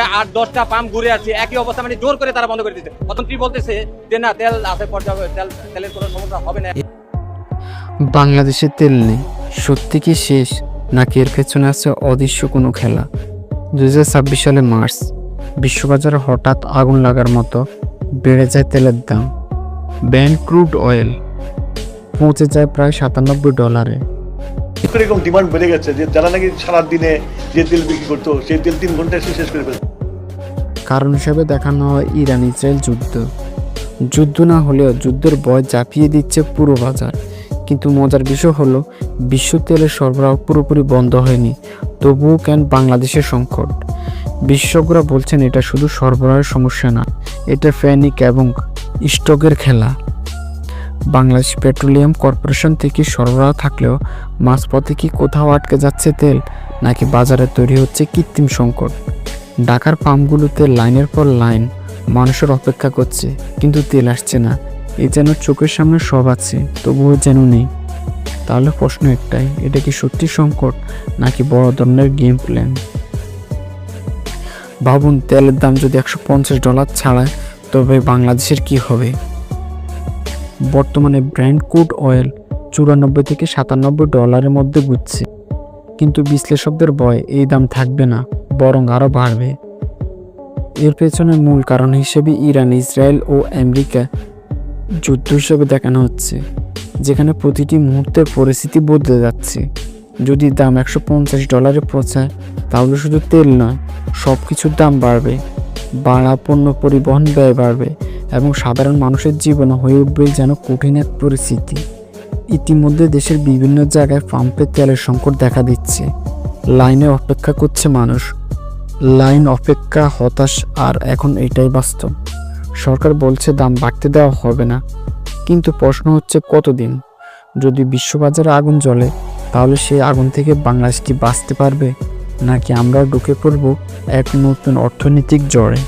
8-10টা pump ঘুরে আসছে, একই অবস্থা, মানে জোর করে তারা বন্ধ করে দিচ্ছে। প্রধানমন্ত্রী বলতেছে যে না, তেল আছে, পর্যায়ে তেলের কোনো সমস্যা হবে না। বাংলাদেশে তেল নেই, সত্যি কি শেষ, নাকি এর পেছনে আছে অদৃশ্য কোনো খেলা? 2026 সালে মার্চ, বিশ্ববাজারে হঠাৎ আগুন লাগার মতো বেড়ে যায় তেলের দাম। ব্রেন্ট ক্রুড অয়েল পৌঁছে যায় প্রায় $97। এরকম ডিমান্ড বেড়ে গেছে যে যারা নাকি সারা দিনে যে তেল বিক্রি করতো সেই তেল 3 ঘন্টায় শেষ করে ফেলতো। কারণ হিসেবে দেখানো হয় ইরান ইসরায়েল যুদ্ধ। যুদ্ধ না হলেও যুদ্ধের ভয় চাপিয়ে দিচ্ছে পুরো বাজার। কিন্তু মজার বিষয় হলো, বিশ্ব তেলের সরবরাহ পুরোপুরি বন্ধ হয়নি, তবুও কেন বাংলাদেশের সংকট? বিশেষজ্ঞরা বলছেন এটা শুধু সরবরাহের সমস্যা না, এটা প্যানিক এবং স্টকের খেলা। বাংলাদেশ পেট্রোলিয়াম কর্পোরেশন থেকে সরবরাহ থাকলেও মাঝপথে কি কোথাও আটকে যাচ্ছে তেল, নাকি বাজারে তৈরি হচ্ছে কৃত্রিম সংকট? ঢাকার পাম্পগুলোতে লাইনের পর লাইন মানুষের অপেক্ষা করছে, কিন্তু তেল আসছে না। এই যেন চোখের সামনে সব আছে, তবুও যেন নেই। তাহলে প্রশ্ন একটাই, এটা কি সত্যি সংকট, নাকি বড় ধরনের গেম প্ল্যান? ভাবুন, তেলের দাম যদি $150 ছাড়ায়, তবে বাংলাদেশের কি হবে? বর্তমানে ব্রেন্ট ক্রুড অয়েল $94 থেকে $97 মধ্যে ঘুরছে, কিন্তু বিশ্লেষকদের ভয় এই দাম থাকবে না, বরং আরও বাড়বে। এর পেছনে মূল কারণ হিসেবে ইরান, ইসরায়েল ও আমেরিকা যুদ্ধ হিসেবে দেখানো হচ্ছে, যেখানে প্রতিটি মুহূর্তের পরিস্থিতি বদলে যাচ্ছে। যদি দাম $150 পৌঁছায়, তাহলে শুধু তেল নয়, সব কিছুর দাম বাড়বে। বাড়া পণ্য পরিবহন ব্যয় বাড়বে এবং সাধারণ মানুষের জীবন হয়ে উঠবে যেন কঠিন এক পরিস্থিতি। ইতিমধ্যে দেশের বিভিন্ন জায়গায় পাম্পে তেলের সংকট দেখা দিচ্ছে। লাইনে অপেক্ষা করছে মানুষ। লাইন অপেক্ষা, হতাশ, আর এখন এটাই বাস্তব। সরকার বলছে দাম বাড়তে দেওয়া হবে না, কিন্তু প্রশ্ন হচ্ছে কতদিন? যদি বিশ্ববাজারে আগুন জ্বলে, তাহলে সেই আগুন থেকে বাংলাদেশ কি বাঁচতে পারবে, নাকি আমরাও ঢুকে পড়ব এক নতুন অর্থনৈতিক ঝড়ে?